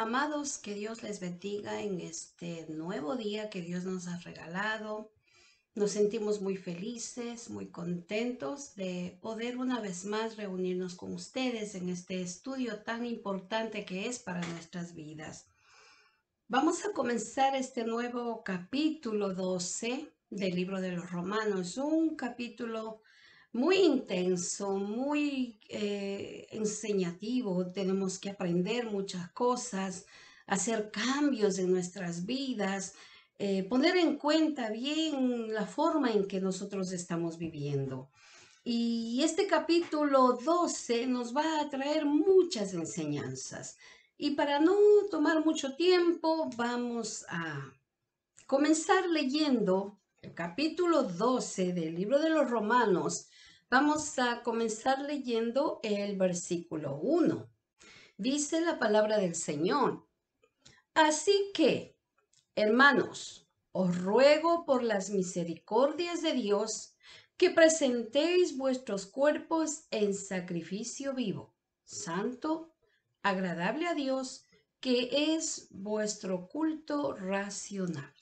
Amados, que Dios les bendiga en este nuevo día que Dios nos ha regalado. Nos sentimos muy felices, muy contentos de poder una vez más reunirnos con ustedes en este estudio tan importante que es para nuestras vidas. Vamos a comenzar este nuevo capítulo 12 del libro de los Romanos, un capítulo muy intenso, muy enseñativo. Tenemos que aprender muchas cosas, hacer cambios en nuestras vidas, poner en cuenta bien la forma en que nosotros estamos viviendo. Y este capítulo 12 nos va a traer muchas enseñanzas. Y para no tomar mucho tiempo, vamos a comenzar leyendo el capítulo 12 del libro de los Romanos. Vamos a comenzar leyendo el versículo 1. Dice la palabra del Señor: Así que, hermanos, os ruego por las misericordias de Dios que presentéis vuestros cuerpos en sacrificio vivo, santo, agradable a Dios, que es vuestro culto racional.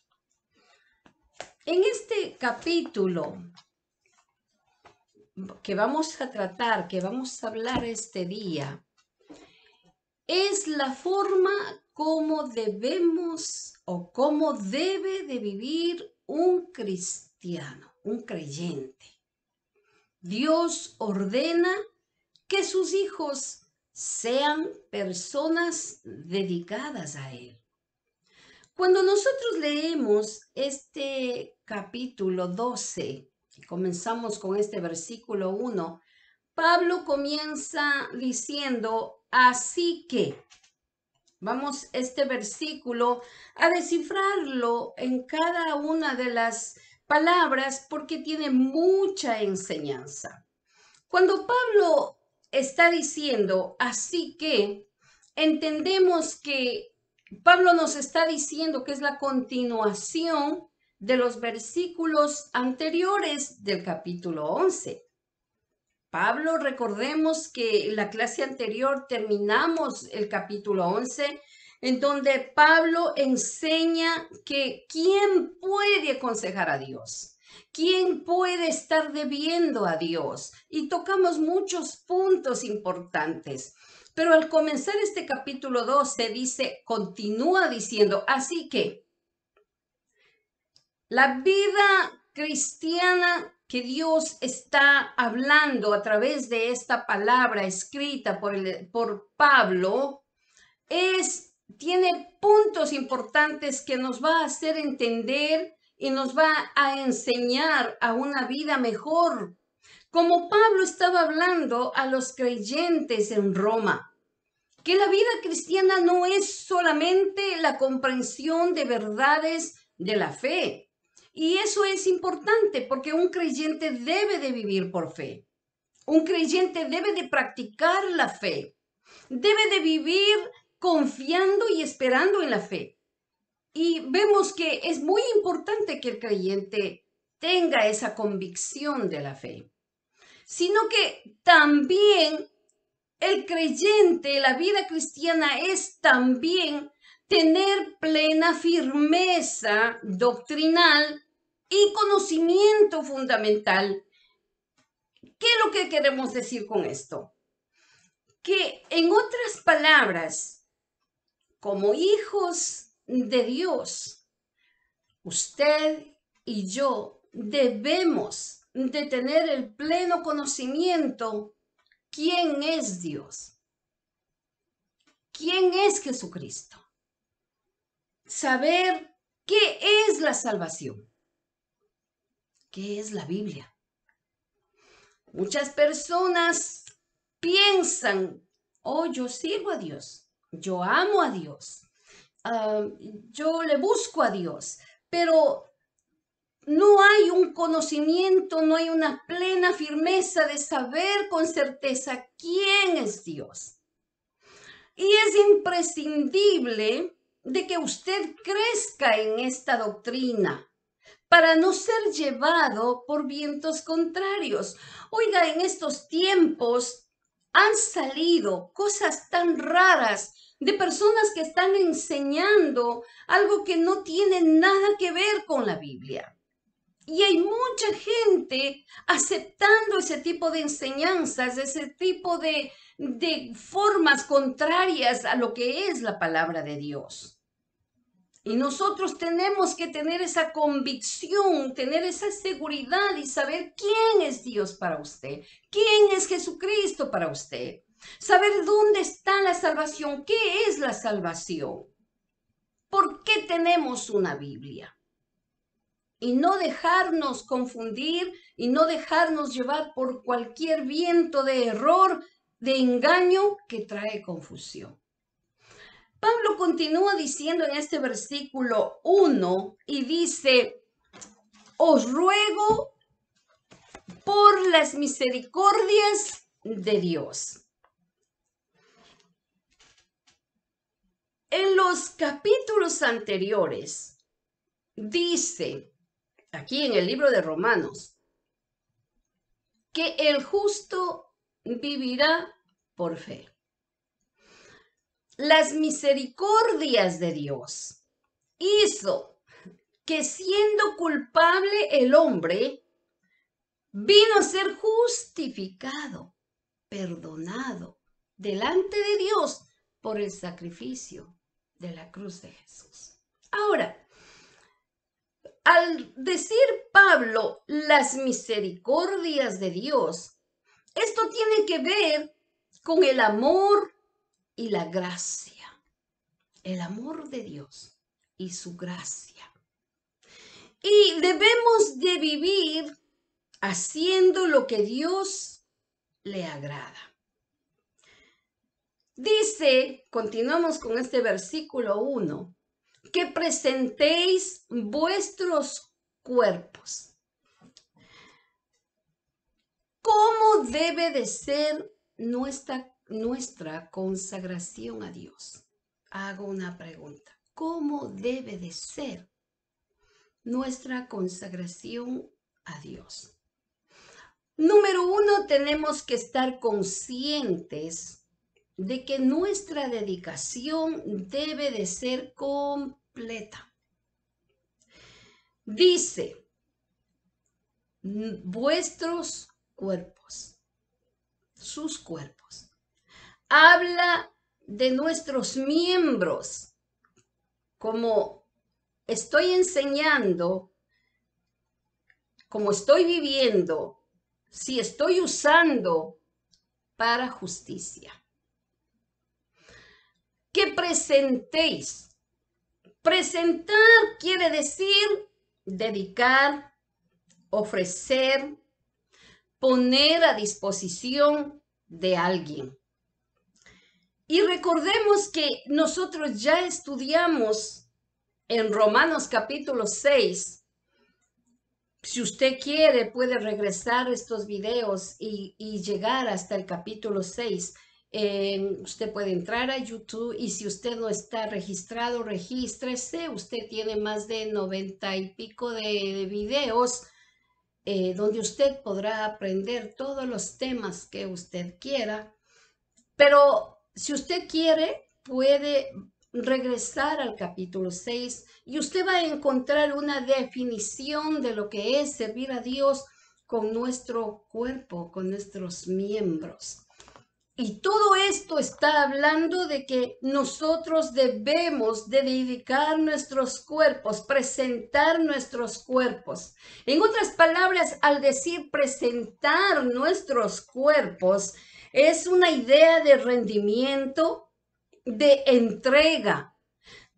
En este capítulo que vamos a tratar, que vamos a hablar este día, es la forma como debemos o cómo debe de vivir un cristiano, un creyente. Dios ordena que sus hijos sean personas dedicadas a Él. Cuando nosotros leemos este capítulo 12, y comenzamos con este versículo 1, Pablo comienza diciendo: así que, vamos este versículo a descifrarlo en cada una de las palabras porque tiene mucha enseñanza. Cuando Pablo está diciendo así que, entendemos que Pablo nos está diciendo que es la continuación de los versículos anteriores del capítulo 11. Pablo, recordemos que en la clase anterior terminamos el capítulo 11, en donde Pablo enseña que quién puede aconsejar a Dios, quién puede estar debiendo a Dios, y tocamos muchos puntos importantes. Pero al comenzar este capítulo 12 dice, continúa diciendo, así que la vida cristiana que Dios está hablando a través de esta palabra escrita por Pablo tiene puntos importantes que nos va a hacer entender y nos va a enseñar a una vida mejor. Como Pablo estaba hablando a los creyentes en Roma, que la vida cristiana no es solamente la comprensión de verdades de la fe. Y eso es importante porque un creyente debe de vivir por fe. Un creyente debe de practicar la fe. Debe de vivir confiando y esperando en la fe. Y vemos que es muy importante que el creyente tenga esa convicción de la fe, sino que también el creyente, la vida cristiana es también tener plena firmeza doctrinal y conocimiento fundamental. ¿Qué es lo que queremos decir con esto? Que en otras palabras, como hijos de Dios, usted y yo debemos de tener el pleno conocimiento quién es Dios, quién es Jesucristo, saber qué es la salvación, qué es la Biblia. Muchas personas piensan, oh, yo sirvo a Dios, yo amo a Dios, yo le busco a Dios, pero no hay un conocimiento, no hay una plena firmeza de saber con certeza quién es Dios. Y es imprescindible de que usted crezca en esta doctrina para no ser llevado por vientos contrarios. Oiga, en estos tiempos han salido cosas tan raras de personas que están enseñando algo que no tiene nada que ver con la Biblia. Y hay mucha gente aceptando ese tipo de enseñanzas, ese tipo de formas contrarias a lo que es la palabra de Dios. Y nosotros tenemos que tener esa convicción, tener esa seguridad y saber quién es Dios para usted, quién es Jesucristo para usted, saber dónde está la salvación, qué es la salvación, por qué tenemos una Biblia. Y no dejarnos confundir y no dejarnos llevar por cualquier viento de error, de engaño que trae confusión. Pablo continúa diciendo en este versículo 1 y dice, os ruego por las misericordias de Dios. En los capítulos anteriores dice, aquí en el libro de Romanos, que el justo vivirá por fe. Las misericordias de Dios hizo que siendo culpable el hombre, vino a ser justificado, perdonado delante de Dios por el sacrificio de la cruz de Jesús. Ahora, al decir Pablo las misericordias de Dios, esto tiene que ver con el amor y la gracia. El amor de Dios y su gracia. Y debemos de vivir haciendo lo que Dios le agrada. Dice, continuamos con este versículo 1, que presentéis vuestros cuerpos. ¿Cómo debe de ser nuestra consagración a Dios? Hago una pregunta. ¿Cómo debe de ser nuestra consagración a Dios? Número 1, tenemos que estar conscientes de que nuestra dedicación debe de ser completa. Dice, vuestros cuerpos, sus cuerpos. Habla de nuestros miembros, como estoy enseñando, como estoy viviendo, si estoy usando para justicia. Que presentéis. Presentar quiere decir dedicar, ofrecer, poner a disposición de alguien. Y recordemos que nosotros ya estudiamos en Romanos capítulo 6. Si usted quiere, puede regresar estos videos y llegar hasta el capítulo 6. Usted puede entrar a YouTube y si usted no está registrado, regístrese. Usted tiene más de 90 y pico de videos donde usted podrá aprender todos los temas que usted quiera. Pero si usted quiere, puede regresar al capítulo 6 y usted va a encontrar una definición de lo que es servir a Dios con nuestro cuerpo, con nuestros miembros. Y todo esto está hablando de que nosotros debemos de dedicar nuestros cuerpos, presentar nuestros cuerpos. En otras palabras, al decir presentar nuestros cuerpos, es una idea de rendimiento, de entrega.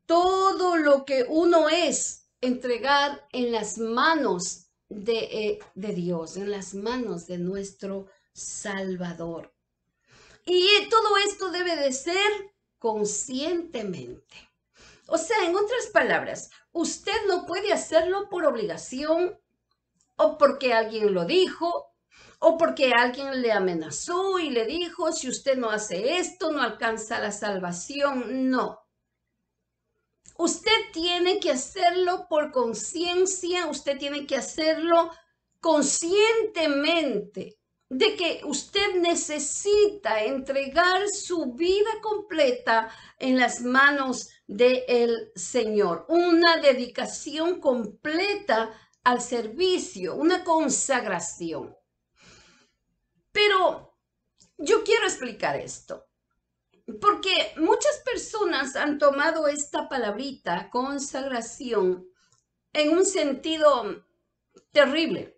Todo lo que uno es, entregar en las manos de Dios, en las manos de nuestro Salvador. Y todo esto debe de ser conscientemente. O sea, en otras palabras, usted no puede hacerlo por obligación o porque alguien lo dijo o porque alguien le amenazó y le dijo, si usted no hace esto, no alcanza la salvación. No. Usted tiene que hacerlo por conciencia, usted tiene que hacerlo conscientemente. de que usted necesita entregar su vida completa en las manos del Señor. Una dedicación completa al servicio, una consagración. Pero yo quiero explicar esto, porque muchas personas han tomado esta palabrita, consagración, en un sentido terrible.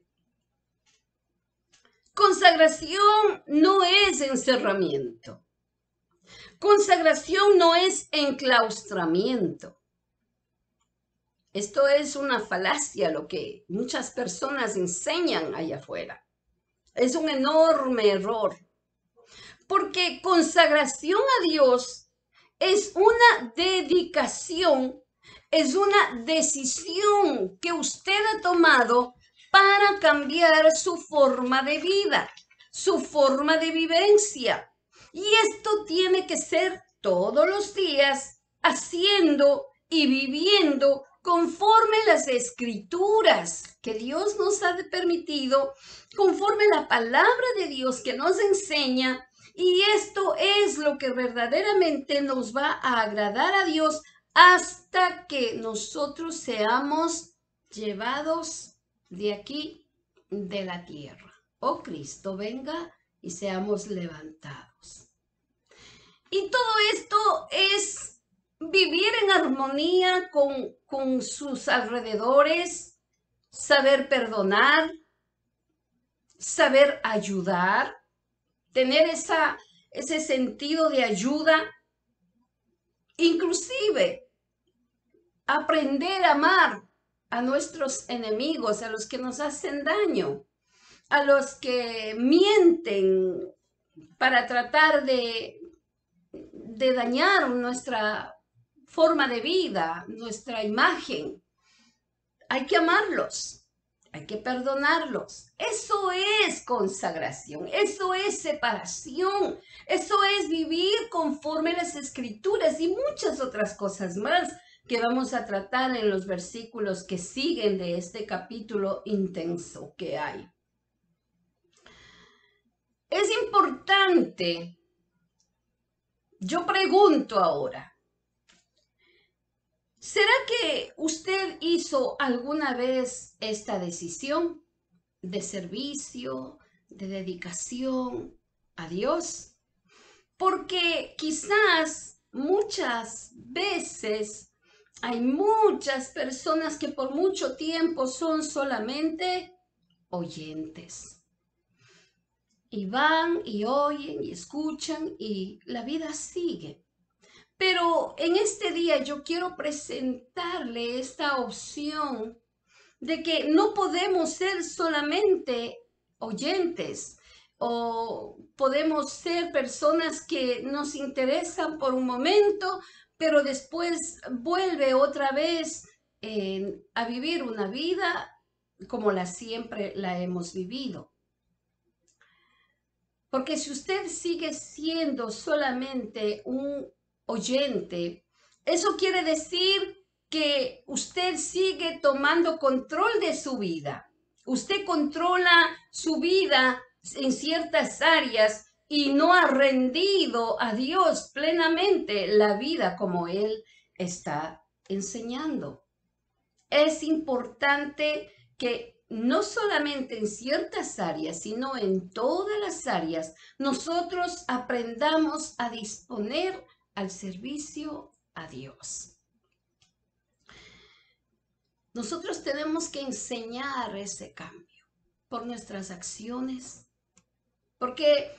Consagración no es encerramiento. Consagración no es enclaustramiento. Esto es una falacia, lo que muchas personas enseñan allá afuera. Es un enorme error. Porque consagración a Dios es una dedicación, es una decisión que usted ha tomado para cambiar su forma de vida, su forma de vivencia. Y esto tiene que ser todos los días, haciendo y viviendo conforme las escrituras que Dios nos ha permitido, conforme la palabra de Dios que nos enseña. Y esto es lo que verdaderamente nos va a agradar a Dios hasta que nosotros seamos llevados de aquí, de la tierra. Oh Cristo, venga y seamos levantados. Y todo esto es vivir en armonía con sus alrededores, saber perdonar, saber ayudar, tener ese sentido de ayuda, inclusive aprender a amar a nuestros enemigos, a los que nos hacen daño, a los que mienten para tratar de dañar nuestra forma de vida, nuestra imagen. Hay que amarlos. Hay que perdonarlos. Eso es consagración, eso es separación, eso es vivir conforme a las escrituras y muchas otras cosas más que vamos a tratar en los versículos que siguen de este capítulo intenso que hay. Es importante, yo pregunto ahora, ¿será que usted hizo alguna vez esta decisión de servicio, de dedicación a Dios? Porque quizás muchas veces hay muchas personas que por mucho tiempo son solamente oyentes. Y van y oyen y escuchan y la vida sigue. Pero en este día yo quiero presentarle esta opción de que no podemos ser solamente oyentes o podemos ser personas que nos interesan por un momento, pero después vuelve otra vez a vivir una vida como siempre la hemos vivido. Porque si usted sigue siendo solamente un oyente, eso quiere decir que usted sigue tomando control de su vida. Usted controla su vida en ciertas áreas y no ha rendido a Dios plenamente la vida como Él está enseñando. Es importante que no solamente en ciertas áreas, sino en todas las áreas, nosotros aprendamos a disponer al servicio a Dios. Nosotros tenemos que enseñar ese cambio por nuestras acciones, porque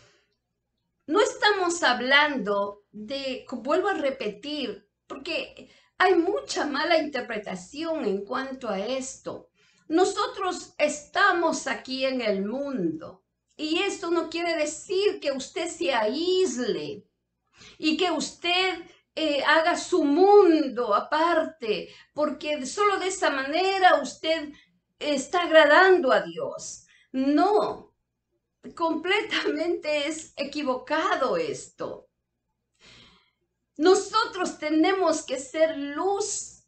no estamos hablando de, vuelvo a repetir, porque hay mucha mala interpretación en cuanto a esto. Nosotros estamos aquí en el mundo y esto no quiere decir que usted se aísle y que usted haga su mundo aparte, porque solo de esa manera usted está agradando a Dios. No, completamente es equivocado esto. Nosotros tenemos que ser luz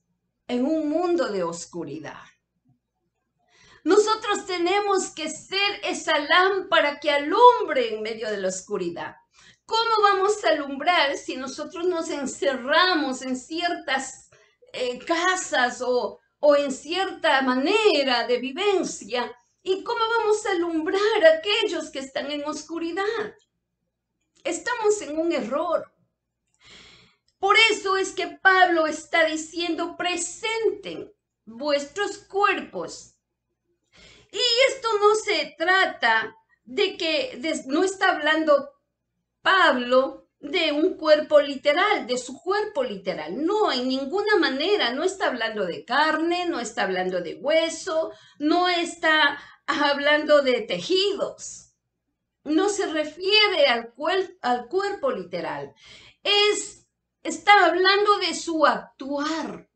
en un mundo de oscuridad. Nosotros tenemos que ser esa lámpara que alumbre en medio de la oscuridad. ¿Cómo vamos a alumbrar si nosotros nos encerramos en ciertas casas o en cierta manera de vivencia? ¿Y cómo vamos a alumbrar a aquellos que están en oscuridad? Estamos en un error. Por eso es que Pablo está diciendo: presenten vuestros cuerpos. Y esto no se trata no está hablando Pablo de un cuerpo literal, de su cuerpo literal. No, en ninguna manera. No está hablando de carne, no está hablando de hueso, no está hablando de tejidos. No se refiere al cuerpo literal. Está hablando de su actuar.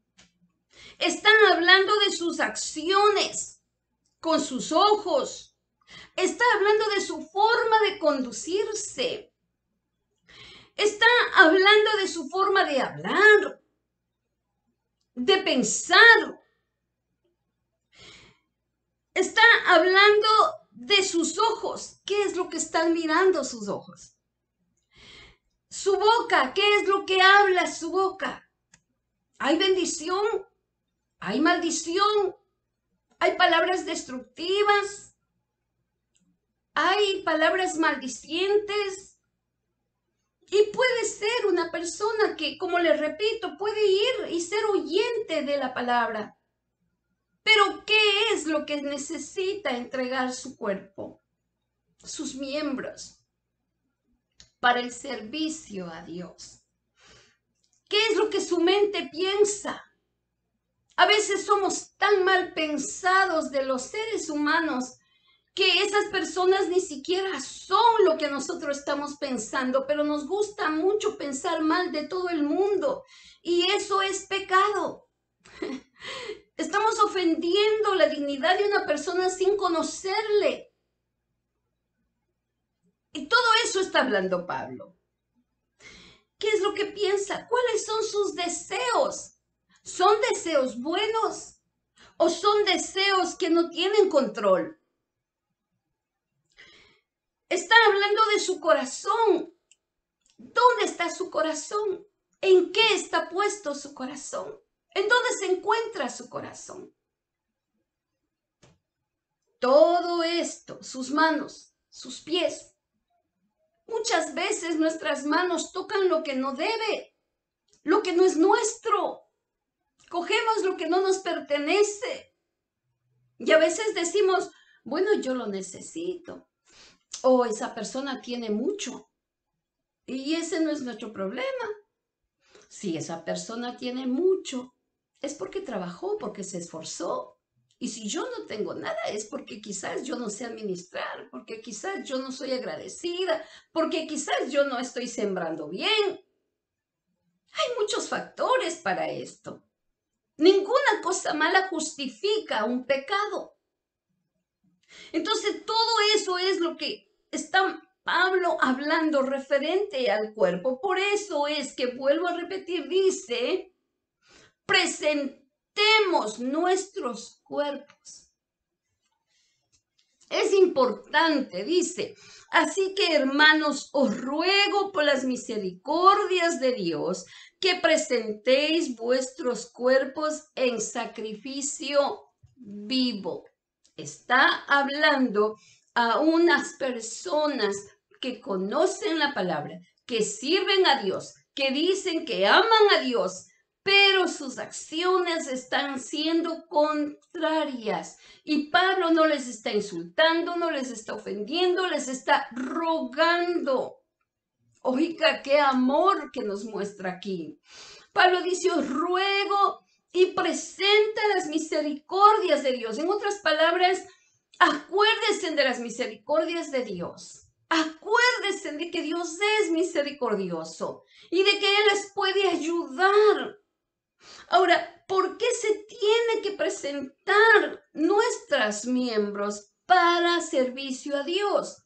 Están hablando de sus acciones con sus ojos. Está hablando de su forma de conducirse. Está hablando de su forma de hablar, de pensar. Está hablando de sus ojos. ¿Qué es lo que están mirando sus ojos? Su boca. ¿Qué es lo que habla su boca? ¿Hay bendición? ¿Hay maldición? ¿Hay palabras destructivas? ¿Hay palabras maldicientes? Y puede ser una persona que, como les repito, puede ir y ser oyente de la palabra. Pero ¿qué es lo que necesita entregar su cuerpo, sus miembros, para el servicio a Dios? ¿Qué es lo que su mente piensa? A veces somos tan mal pensados de los seres humanos que esas personas ni siquiera son lo que nosotros estamos pensando, pero nos gusta mucho pensar mal de todo el mundo y eso es pecado. Estamos ofendiendo la dignidad de una persona sin conocerle. Y todo eso está hablando Pablo. ¿Qué es lo que piensa? ¿Cuáles son sus deseos? ¿Son deseos buenos o son deseos que no tienen control? Está hablando de su corazón. ¿Dónde está su corazón? ¿En qué está puesto su corazón? ¿En dónde se encuentra su corazón? Todo esto, sus manos, sus pies. Muchas veces nuestras manos tocan lo que no debe, lo que no es nuestro. Cogemos lo que no nos pertenece. Y a veces decimos, bueno, yo lo necesito. O esa persona tiene mucho. Y ese no es nuestro problema. Si esa persona tiene mucho, es porque trabajó, porque se esforzó. Y si yo no tengo nada, es porque quizás yo no sé administrar, porque quizás yo no soy agradecida, porque quizás yo no estoy sembrando bien. Hay muchos factores para esto. Ninguna cosa mala justifica un pecado. Entonces, todo eso es lo que está Pablo hablando referente al cuerpo. Por eso es que, vuelvo a repetir, dice, presentemos nuestros cuerpos. Es importante, dice. Así que, hermanos, os ruego por las misericordias de Dios que presentéis vuestros cuerpos en sacrificio vivo. Está hablando a unas personas que conocen la palabra, que sirven a Dios, que dicen que aman a Dios, pero sus acciones están siendo contrarias. Y Pablo no les está insultando, no les está ofendiendo, les está rogando. Oiga, qué amor que nos muestra aquí. Pablo dice, os ruego y presenta las misericordias de Dios. En otras palabras, acuérdense de las misericordias de Dios. Acuérdense de que Dios es misericordioso y de que Él les puede ayudar. Ahora, ¿por qué se tiene que presentar nuestros miembros para servicio a Dios?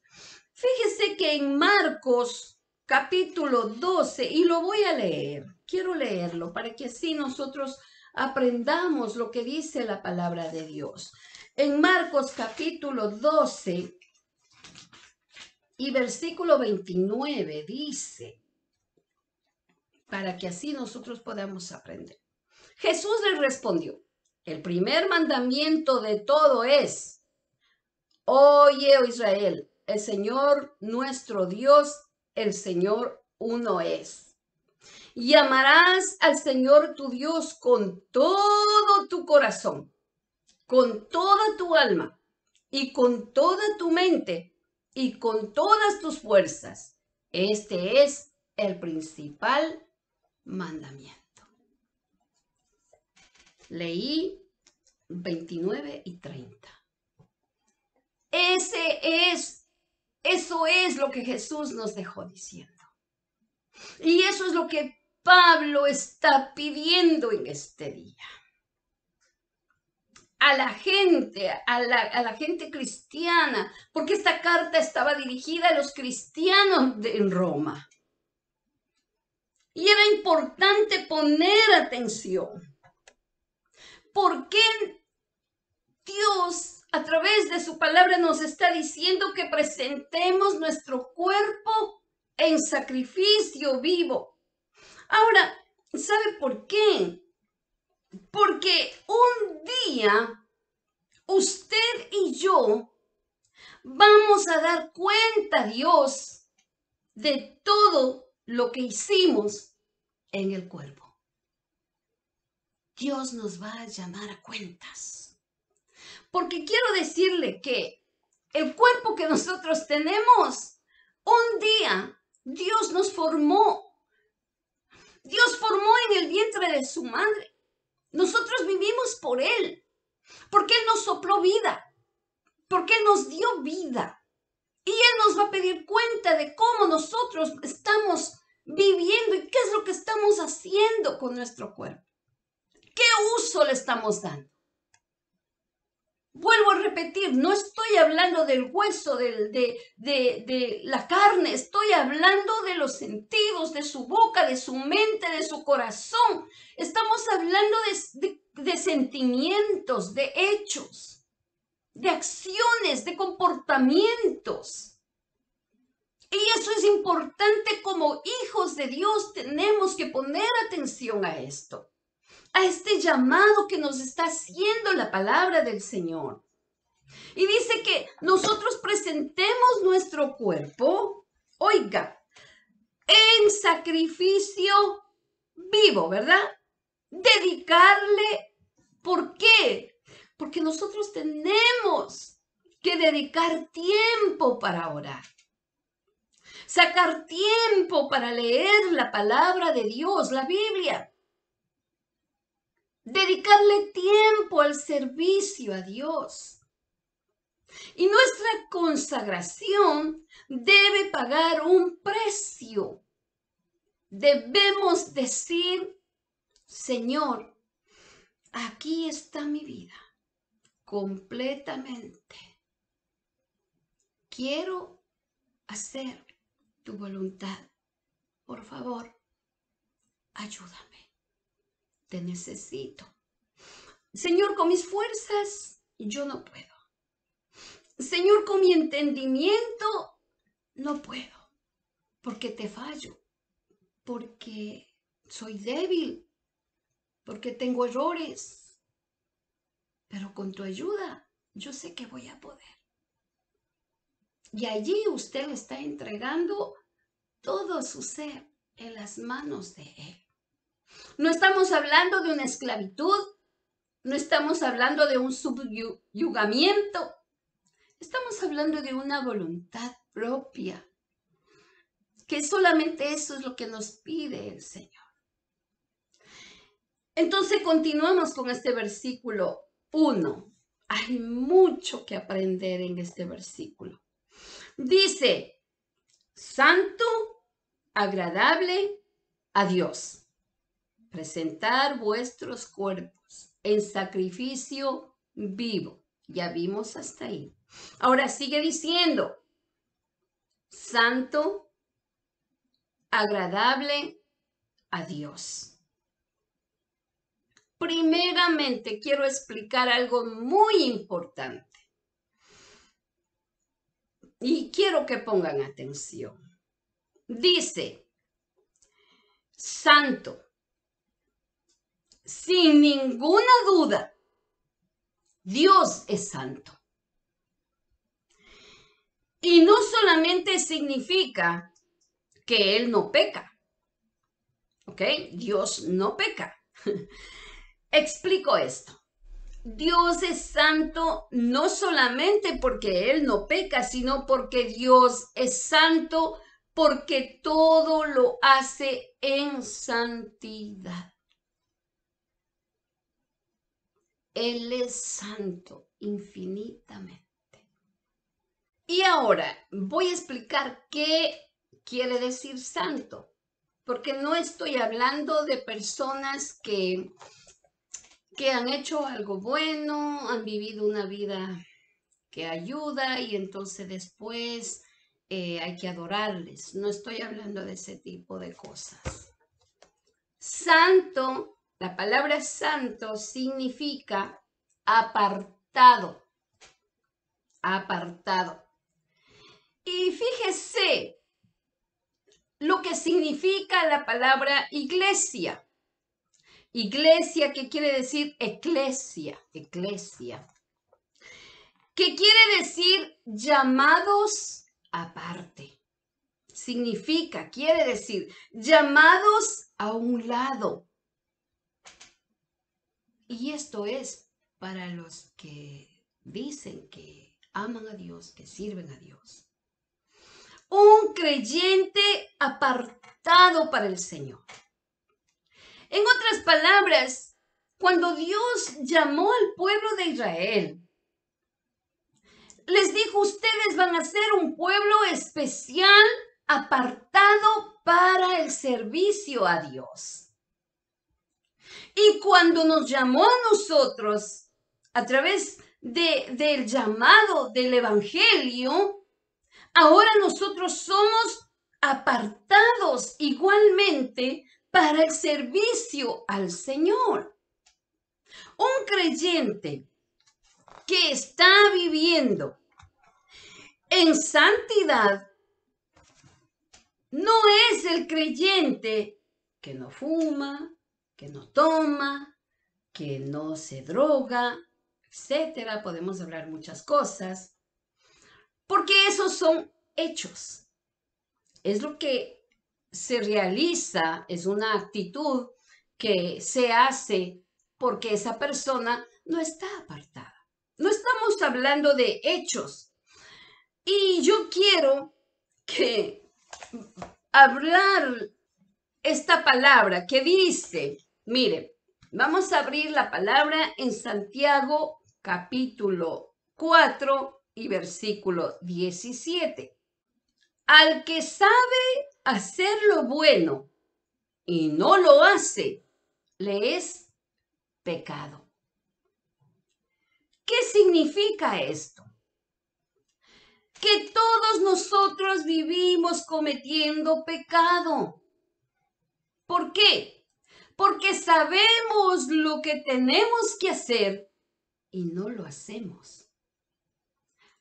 Fíjese que en Marcos capítulo 12, y lo voy a leer, quiero leerlo para que así nosotros aprendamos lo que dice la palabra de Dios. En Marcos capítulo 12 y versículo 29 dice, para que así nosotros podamos aprender. Jesús les respondió, el primer mandamiento de todo es, oye, oh Israel, el Señor nuestro Dios, el Señor uno es. Y amarás al Señor tu Dios con todo tu corazón, con toda tu alma y con toda tu mente y con todas tus fuerzas. Este es el principal mandamiento. Leí 29 y 30. Eso es lo que Jesús nos dejó diciendo. Y eso es lo que Pablo está pidiendo en este día. A la gente, a la gente cristiana, porque esta carta estaba dirigida a los cristianos en Roma. Y era importante poner atención. ¿Por qué Dios a través de su palabra nos está diciendo que presentemos nuestro cuerpo en sacrificio vivo? Ahora, ¿sabe por qué? Porque un día usted y yo vamos a dar cuenta a Dios de todo lo que hicimos en el cuerpo. Dios nos va a llamar a cuentas. Porque quiero decirle que el cuerpo que nosotros tenemos, un día Dios nos formó. Dios formó en el vientre de su madre. Nosotros vivimos por Él, porque Él nos sopló vida, porque Él nos dio vida. Y Él nos va a pedir cuenta de cómo nosotros estamos viviendo y qué es lo que estamos haciendo con nuestro cuerpo. ¿Qué uso le estamos dando? Vuelvo a repetir, no estoy hablando del hueso, de la carne, estoy hablando de los sentidos, de su boca, de su mente, de su corazón. Estamos hablando de sentimientos, de hechos, de acciones, de comportamientos. Y eso es importante. Como hijos de Dios tenemos que poner atención a esto, a este llamado que nos está haciendo la palabra del Señor. Y dice que nosotros presentemos nuestro cuerpo, oiga, en sacrificio vivo, ¿verdad? Dedicarle, ¿por qué? Porque nosotros tenemos que dedicar tiempo para orar. Sacar tiempo para leer la palabra de Dios, la Biblia. Dedicarle tiempo al servicio a Dios. Y nuestra consagración debe pagar un precio. Debemos decir, Señor, aquí está mi vida, completamente. Quiero hacer tu voluntad. Por favor, ayúdame. Te necesito. Señor, con mis fuerzas yo no puedo. Señor, con mi entendimiento no puedo, porque te fallo, porque soy débil, porque tengo errores. Pero con tu ayuda yo sé que voy a poder. Y allí usted le está entregando todo su ser en las manos de Él. No estamos hablando de una esclavitud, no estamos hablando de un subyugamiento, estamos hablando de una voluntad propia, que solamente eso es lo que nos pide el Señor. Entonces continuamos con este versículo 1. Hay mucho que aprender en este versículo. Dice, santo, agradable a Dios. Presentar vuestros cuerpos en sacrificio vivo. Ya vimos hasta ahí. Ahora sigue diciendo, santo, agradable a Dios. primeramente quiero explicar algo muy importante. Y quiero que pongan atención. Dice, santo. Sin ninguna duda, Dios es santo. Y no solamente significa que Él no peca. ¿Ok? Dios no peca. Explico esto. Dios es santo no solamente porque Él no peca, sino porque Dios es santo porque todo lo hace en santidad. Él es santo infinitamente. Y ahora voy a explicar qué quiere decir santo, porque no estoy hablando de personas que han hecho algo bueno, han vivido una vida que ayuda y entonces después hay que adorarles. No estoy hablando de ese tipo de cosas. Santo, la palabra santo significa apartado. Apartado. Y fíjese lo que significa la palabra iglesia. Iglesia, ¿qué quiere decir? Eclesia, eclesia. ¿Qué quiere decir llamados aparte? Significa, quiere decir, llamados a un lado. Y esto es para los que dicen que aman a Dios, que sirven a Dios. Un creyente apartado para el Señor. En otras palabras, cuando Dios llamó al pueblo de Israel, les dijo, ustedes van a ser un pueblo especial, apartado para el servicio a Dios. Y cuando nos llamó a nosotros, a través del llamado del Evangelio, ahora nosotros somos apartados igualmente para el servicio al Señor. Un creyente que está viviendo en santidad no es el creyente que no fuma, que no toma, que no se droga, etcétera. Podemos hablar muchas cosas, porque esos son hechos. Es lo que se realiza, es una actitud que se hace porque esa persona no está apartada. No estamos hablando de hechos. Y yo quiero que hablar esta palabra que dice, mire, vamos a abrir la palabra en Santiago capítulo 4 y versículo 17. Al que sabe hacer lo bueno y no lo hace, le es pecado. ¿Qué significa esto? Que todos nosotros vivimos cometiendo pecado. ¿Por qué? Porque sabemos lo que tenemos que hacer y no lo hacemos.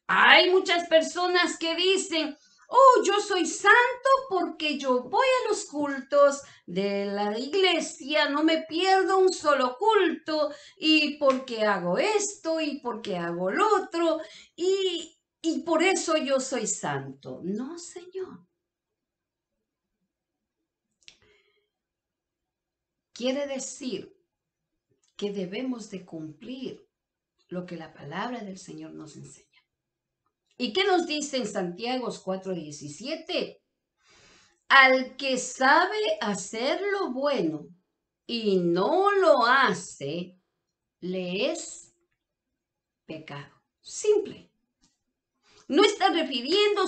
Hay muchas personas que dicen, oh, yo soy santo porque yo voy a los cultos de la iglesia, no me pierdo un solo culto, y porque hago esto y porque hago lo otro, y por eso yo soy santo. No, Señor. Quiere decir que debemos de cumplir lo que la palabra del Señor nos enseña. ¿Y qué nos dice en Santiago 4:17? Al que sabe hacer lo bueno y no lo hace, le es pecado. Simple. No está refiriendo,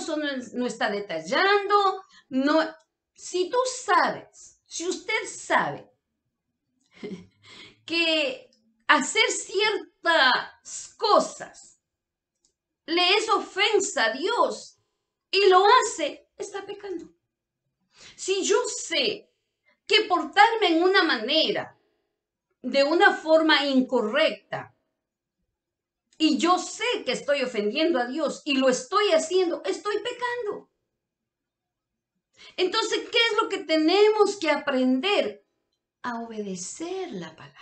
no está detallando. No. Si tú sabes, si usted sabe que hacer ciertas cosas le es ofensa a Dios y lo hace, está pecando. Si yo sé que portarme en una manera de una forma incorrecta y yo sé que estoy ofendiendo a Dios y lo estoy haciendo, estoy pecando. Entonces, ¿qué es lo que tenemos que aprender? A obedecer la palabra.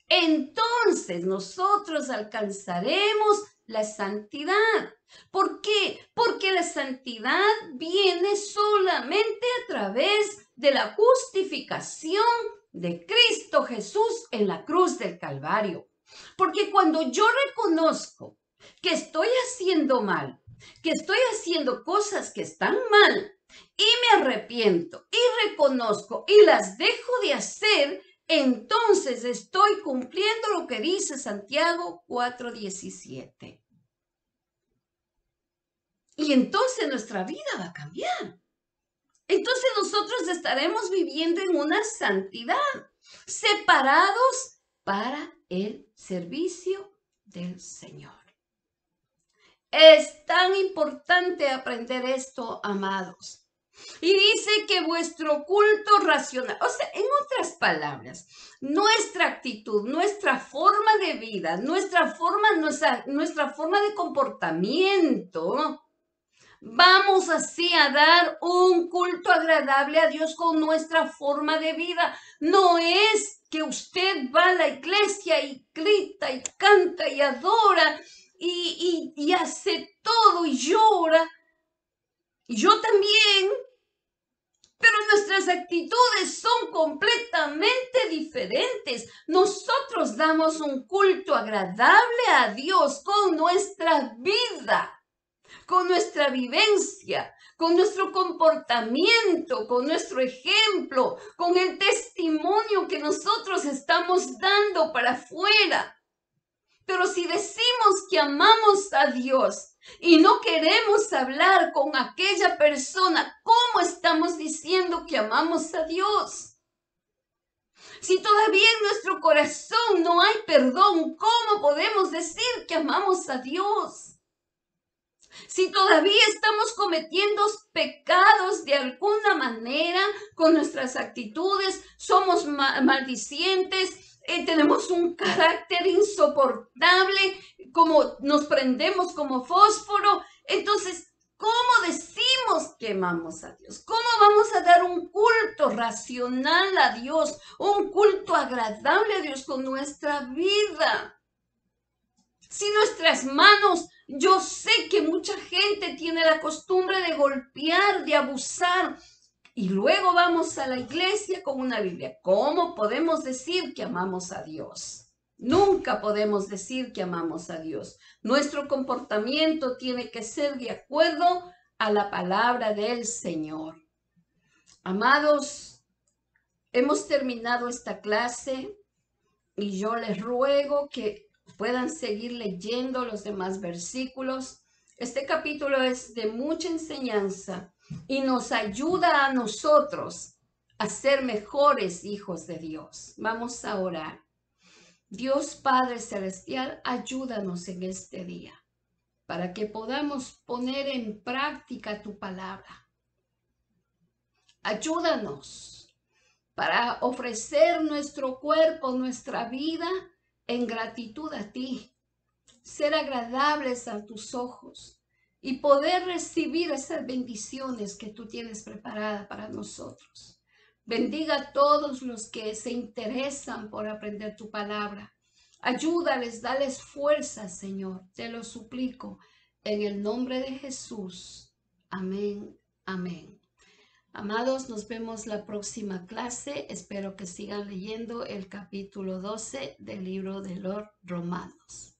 Entonces nosotros alcanzaremos la santidad. ¿Por qué? Porque la santidad viene solamente a través de la justificación de Cristo Jesús en la cruz del Calvario. Porque cuando yo reconozco que estoy haciendo mal, que estoy haciendo cosas que están mal, y me arrepiento y reconozco y las dejo de hacer, entonces estoy cumpliendo lo que dice Santiago 4:17. Y entonces nuestra vida va a cambiar. Entonces nosotros estaremos viviendo en una santidad, separados para el servicio del Señor. Es tan importante aprender esto, amados. Y dice que vuestro culto racional, o sea, en otras palabras, nuestra actitud, nuestra forma de vida, nuestra forma de comportamiento, vamos así a dar un culto agradable a Dios con nuestra forma de vida. No es que usted va a la iglesia y grita y canta y adora y hace todo y llora. Y yo también. Pero nuestras actitudes son completamente diferentes. Nosotros damos un culto agradable a Dios con nuestra vida, con nuestra vivencia, con nuestro comportamiento, con nuestro ejemplo, con el testimonio que nosotros estamos dando para afuera. Pero si decimos que amamos a Dios y no queremos hablar con aquella persona, ¿cómo estamos diciendo que amamos a Dios? Si todavía en nuestro corazón no hay perdón, ¿cómo podemos decir que amamos a Dios? Si todavía estamos cometiendo pecados de alguna manera con nuestras actitudes, somos maldicientes, tenemos un carácter insoportable, como nos prendemos como fósforo, entonces, ¿cómo decimos que amamos a Dios? ¿Cómo vamos a dar un culto racional a Dios, un culto agradable a Dios con nuestra vida? Si nuestras manos, yo sé que mucha gente tiene la costumbre de golpear, de abusar, y luego vamos a la iglesia con una Biblia. ¿Cómo podemos decir que amamos a Dios? Nunca podemos decir que amamos a Dios. Nuestro comportamiento tiene que ser de acuerdo a la palabra del Señor. Amados, hemos terminado esta clase y yo les ruego que puedan seguir leyendo los demás versículos. Este capítulo es de mucha enseñanza y nos ayuda a nosotros a ser mejores hijos de Dios. Vamos a orar. Dios Padre Celestial, ayúdanos en este día para que podamos poner en práctica tu palabra. Ayúdanos para ofrecer nuestro cuerpo, nuestra vida en gratitud a ti, ser agradables a tus ojos y poder recibir esas bendiciones que tú tienes preparadas para nosotros. Bendiga a todos los que se interesan por aprender tu palabra. Ayúdales, dales fuerza, Señor. Te lo suplico en el nombre de Jesús. Amén, amén. Amados, nos vemos la próxima clase. Espero que sigan leyendo el capítulo 12 del libro de los Romanos.